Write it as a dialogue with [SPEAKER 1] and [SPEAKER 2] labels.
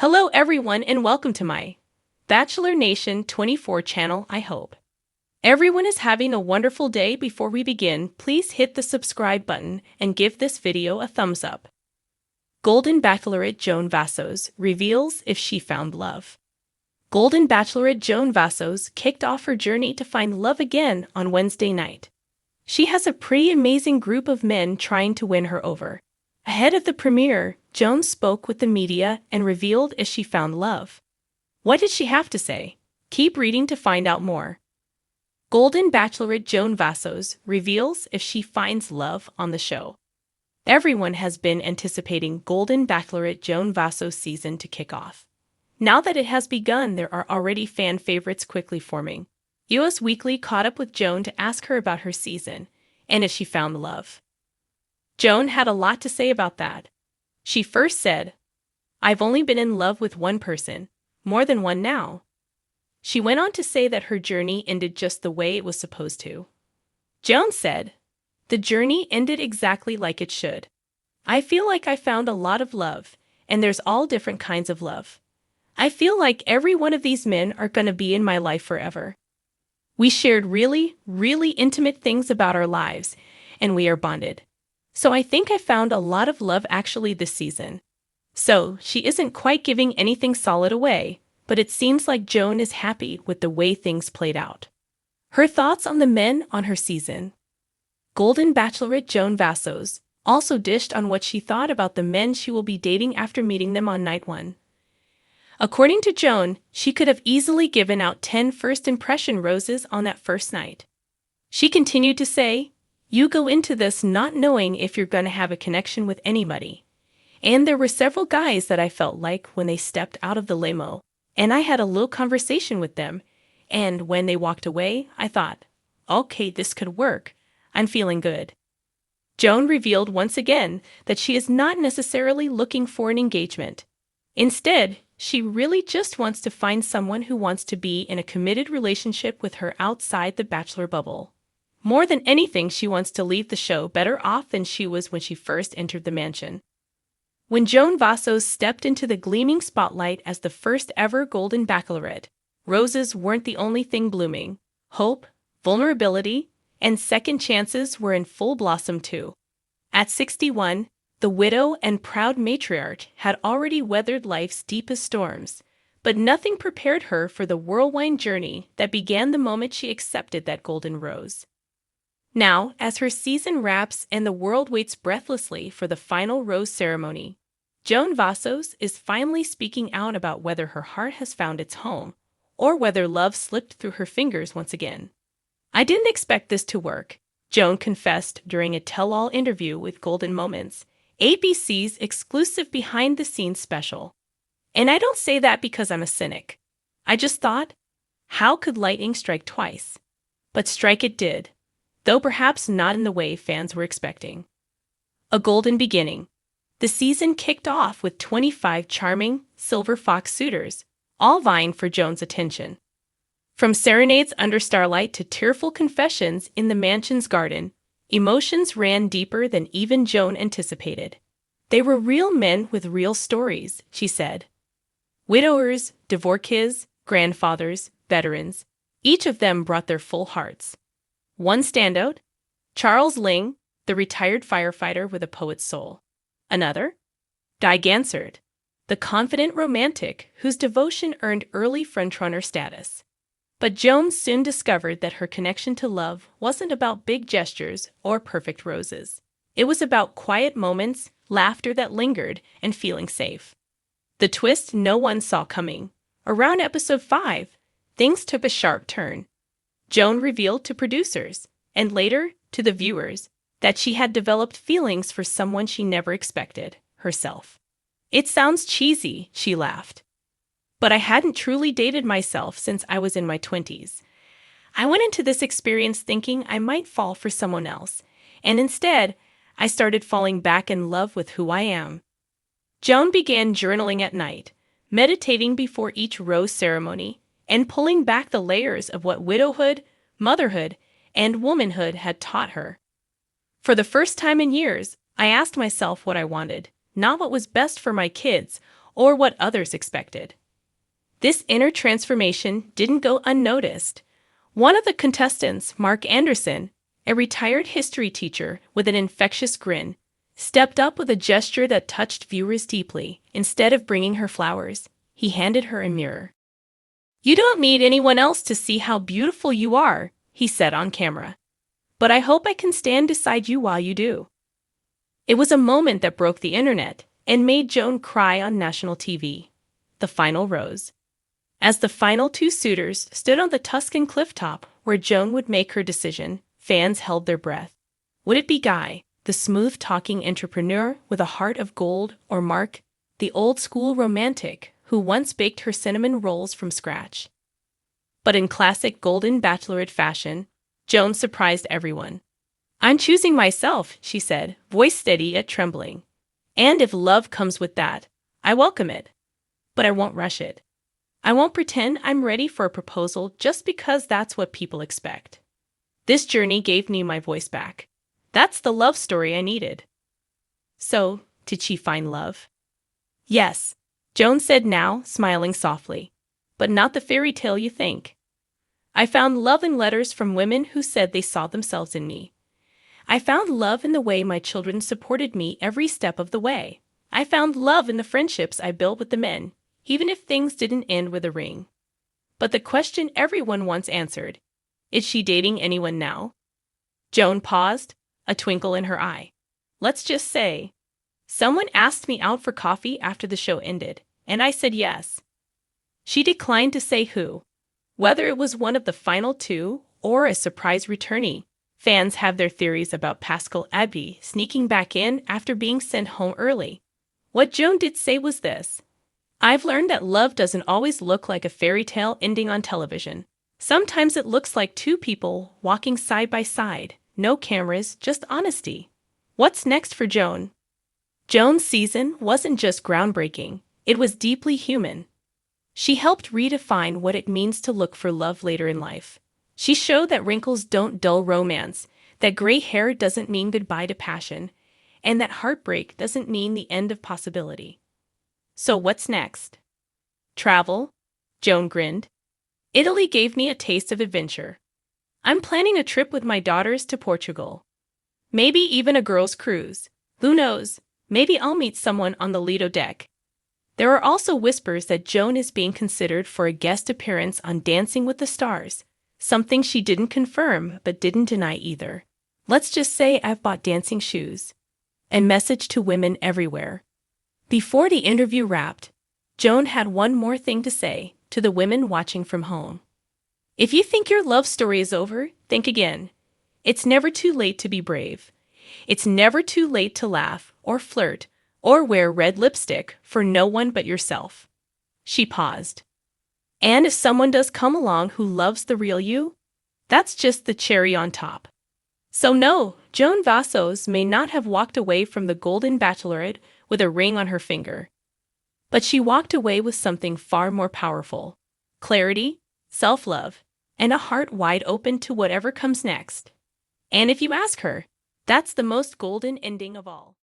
[SPEAKER 1] Hello everyone and welcome to my Bachelor Nation 24 channel. I hope everyone is having a wonderful day. Before we begin, please hit the subscribe button and give this video a thumbs up. Golden Bachelorette Joan Vassos reveals if she found love. Golden Bachelorette Joan Vassos kicked off her journey to find love again on Wednesday night. She has a pretty amazing group of men trying to win her over. Ahead of the premiere, Joan spoke with the media and revealed if she found love. What did she have to say? Keep reading to find out more. Golden Bachelorette Joan Vassos reveals if she finds love on the show. Everyone has been anticipating Golden Bachelorette Joan Vassos season to kick off. Now that it has begun, there are already fan favorites quickly forming. US Weekly caught up with Joan to ask her about her season and if she found love. Joan had a lot to say about that. She first said, "I've only been in love with one person, more than one now." She went on to say that her journey ended just the way it was supposed to. Joan said, "The journey ended exactly like it should. I feel like I found a lot of love, and there's all different kinds of love. I feel like every one of these men are going to be in my life forever. We shared really, really intimate things about our lives, and we are bonded. So I think I found a lot of love actually this season." So she isn't quite giving anything solid away, but it seems like Joan is happy with the way things played out. Her thoughts on the men on her season. Golden Bachelorette Joan Vassos also dished on what she thought about the men she will be dating after meeting them on night one. According to Joan, she could have easily given out 10 first impression roses on that first night. She continued to say, "You go into this not knowing if you're going to have a connection with anybody. And there were several guys that I felt like when they stepped out of the limo, and I had a little conversation with them, and when they walked away, I thought, okay, this could work. I'm feeling good." Joan revealed once again that she is not necessarily looking for an engagement. Instead, she really just wants to find someone who wants to be in a committed relationship with her outside the Bachelor bubble. More than anything, she wants to leave the show better off than she was when she first entered the mansion. When Joan Vassos stepped into the gleaming spotlight as the first ever Golden Bachelorette, roses weren't the only thing blooming. Hope, vulnerability, and second chances were in full blossom too. At 61, the widow and proud matriarch had already weathered life's deepest storms, but nothing prepared her for the whirlwind journey that began the moment she accepted that golden rose. Now, as her season wraps and the world waits breathlessly for the final rose ceremony, Joan Vassos is finally speaking out about whether her heart has found its home, or whether love slipped through her fingers once again. "I didn't expect this to work," Joan confessed during a tell-all interview with Golden Moments, ABC's exclusive behind-the-scenes special. "And I don't say that because I'm a cynic. I just thought, how could lightning strike twice? But strike it did, though perhaps not in the way fans were expecting." A golden beginning. The season kicked off with 25 charming Silver Fox suitors, all vying for Joan's attention. From serenades under starlight to tearful confessions in the mansion's garden, emotions ran deeper than even Joan anticipated. "They were real men with real stories," she said. Widowers, divorcees, grandfathers, veterans, each of them brought their full hearts. One standout, Charles Ling, the retired firefighter with a poet's soul. Another, Di Gansert, the confident romantic whose devotion earned early frontrunner status. But Joan soon discovered that her connection to love wasn't about big gestures or perfect roses. It was about quiet moments, laughter that lingered, and feeling safe. The twist no one saw coming. Around episode 5, things took a sharp turn. Joan revealed to producers, and later to the viewers, that she had developed feelings for someone she never expected, herself. "It sounds cheesy," she laughed, "but I hadn't truly dated myself since I was in my 20s. I went into this experience thinking I might fall for someone else, and instead, I started falling back in love with who I am." Joan began journaling at night, meditating before each rose ceremony, and pulling back the layers of what widowhood, motherhood, and womanhood had taught her. "For the first time in years, I asked myself what I wanted, not what was best for my kids or what others expected. This inner transformation didn't go unnoticed. One of the contestants, Mark Anderson, a retired history teacher with an infectious grin, stepped up with a gesture that touched viewers deeply. Instead of bringing her flowers, he handed her a mirror. "You don't need anyone else to see how beautiful you are," he said on camera. "But I hope I can stand beside you while you do." It was a moment that broke the internet and made Joan cry on national TV. The final rose. As the final two suitors stood on the Tuscan clifftop where Joan would make her decision, fans held their breath. Would it be Guy, the smooth-talking entrepreneur with a heart of gold, or Mark, the old-school romantic who once baked her cinnamon rolls from scratch? But in classic Golden Bachelorette fashion, Joan surprised everyone. "I'm choosing myself," she said, voice steady yet trembling. "And if love comes with that, I welcome it. But I won't rush it. I won't pretend I'm ready for a proposal just because that's what people expect. This journey gave me my voice back. That's the love story I needed." So, did she find love? "Yes," Joan said now, smiling softly. "But not the fairy tale you think. I found love in letters from women who said they saw themselves in me. I found love in the way my children supported me every step of the way. I found love in the friendships I built with the men, even if things didn't end with a ring." But the question everyone once answered, is she dating anyone now? Joan paused, a twinkle in her eye. "Let's just say, someone asked me out for coffee after the show ended, and I said yes." She declined to say who. Whether it was one of the final two or a surprise returnee, fans have their theories about Pascal Abbey sneaking back in after being sent home early. What Joan did say was this: "I've learned that love doesn't always look like a fairy tale ending on television. Sometimes it looks like two people walking side by side, no cameras, just honesty." What's next for Joan? Joan's season wasn't just groundbreaking, it was deeply human. She helped redefine what it means to look for love later in life. She showed that wrinkles don't dull romance, that gray hair doesn't mean goodbye to passion, and that heartbreak doesn't mean the end of possibility. So what's next? Travel? Joan grinned. "Italy gave me a taste of adventure. I'm planning a trip with my daughters to Portugal. Maybe even a girls' cruise. Who knows? Maybe I'll meet someone on the Lido deck." There are also whispers that Joan is being considered for a guest appearance on Dancing with the Stars, something she didn't confirm but didn't deny either. "Let's just say I've bought dancing shoes." A message to women everywhere. Before the interview wrapped, Joan had one more thing to say to the women watching from home. If you think your love story is over, think again. It's never too late to be brave. It's never too late to laugh or flirt or wear red lipstick for no one but yourself. She paused. And if someone does come along who loves the real you, that's just the cherry on top. So no, Joan Vassos may not have walked away from the Golden Bachelorette with a ring on her finger. But she walked away with something far more powerful: clarity, self-love, and a heart wide open to whatever comes next. And if you ask her, that's the most golden ending of all.